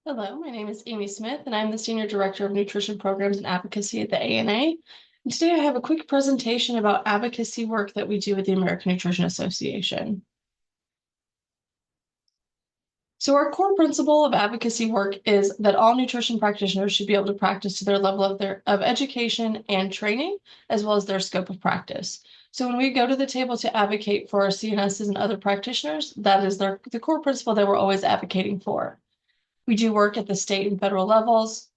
Hello, my name is Amy Smith, and I'm the Senior Director of Nutrition Programs and Advocacy at the ANA. And today I have a quick presentation about advocacy work that we do at the American Nutrition Association. So our core principle of advocacy work is that all nutrition practitioners should be able to practice to their level of education and training, as well as their scope of practice. So when we go to the table to advocate for our CNSs and other practitioners, that is the core principle that we're always advocating for. We do work at the state and federal levels,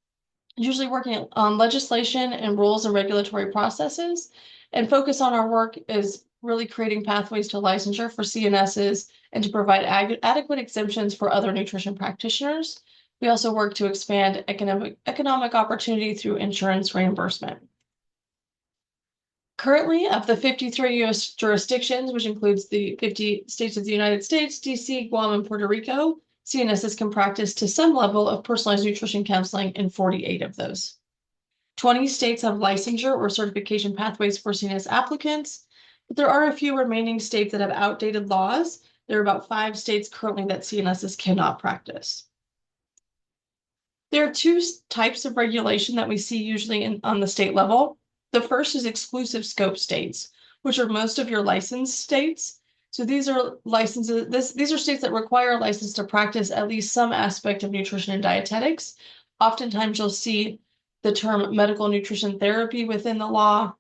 usually working on legislation and rules and regulatory processes. And focus on our work is really creating pathways to licensure for CNSs and to provide adequate exemptions for other nutrition practitioners. We also work to expand economic opportunity through insurance reimbursement. Currently, of the 53 U.S. jurisdictions, which includes the 50 states of the United States, DC, Guam, and Puerto Rico, CNSs can practice to some level of personalized nutrition counseling in 48 of those. 20 states have licensure or certification pathways for CNS applicants, but there are a few remaining states that have outdated laws. There are about 5 states currently that CNSs cannot practice. There are two types of regulation that we see usually on the state level. The first is exclusive scope states, which are most of your licensed states. So these are licenses, these are states that require a license to practice at least some aspect of nutrition and dietetics. Oftentimes you'll see the term medical nutrition therapy within the law.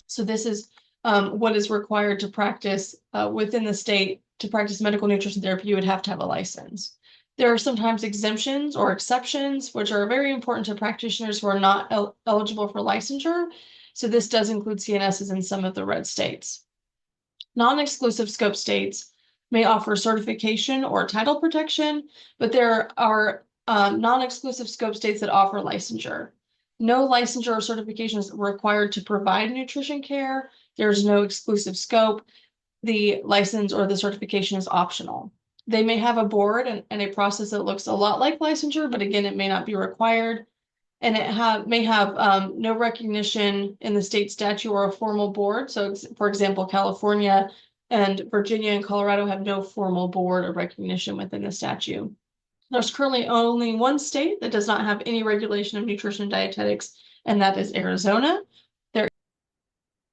So this is what is required to practice within the state. To practice medical nutrition therapy, you would have to have a license. There are sometimes exemptions or exceptions, which are very important to practitioners who are not eligible for licensure. So this does include CNSs in some of the red states. Non-exclusive scope states may offer certification or title protection, but there are non-exclusive scope states that offer licensure. No licensure or certification is required to provide nutrition care. There's no exclusive scope. The license or the certification is optional. They may have a board and a process that looks a lot like licensure, but again, it may not be required. And it may have no recognition in the state statute or a formal board. So, for example, California and Virginia and Colorado have no formal board or recognition within the statute. There's currently only one state that does not have any regulation of nutrition and dietetics, and that is Arizona.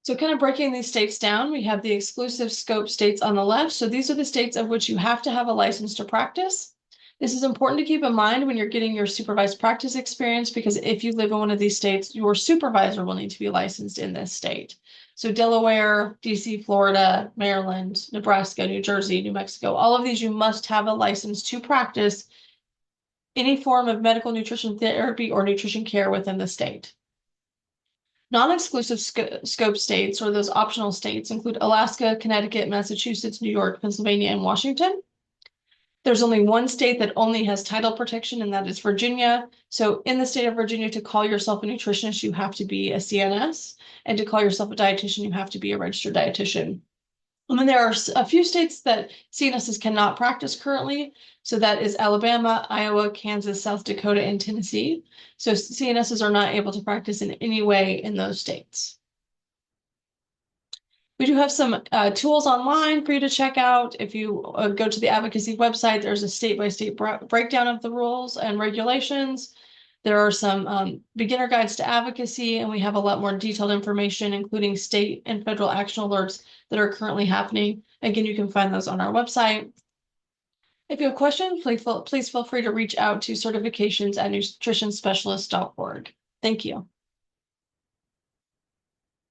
So kind of breaking these states down, we have the exclusive scope states on the left. So these are the states of which you have to have a license to practice. This is important to keep in mind when you're getting your supervised practice experience, because if you live in one of these states, your supervisor will need to be licensed in this state. So Delaware, DC, Florida, Maryland, Nebraska, New Jersey, New Mexico, all of these, you must have a license to practice any form of medical nutrition therapy or nutrition care within the state. Non-exclusive scope states, or those optional states, include Alaska, Connecticut, Massachusetts, New York, Pennsylvania, and Washington. There's only one state that only has title protection, and that is Virginia. So in the state of Virginia, to call yourself a nutritionist, you have to be a CNS, and to call yourself a dietitian, you have to be a registered dietitian. And then there are a few states that CNSs cannot practice currently. So that is Alabama, Iowa, Kansas, South Dakota, and Tennessee. So CNSs are not able to practice in any way in those states. We do have some tools online for you to check out. If you go to the advocacy website, there's a state-by-state breakdown of the rules and regulations. There are some beginner guides to advocacy, and we have a lot more detailed information, including state and federal action alerts that are currently happening. Again, you can find those on our website. If you have questions, please feel free to reach out to certifications@nutritionspecialist.org. Thank you.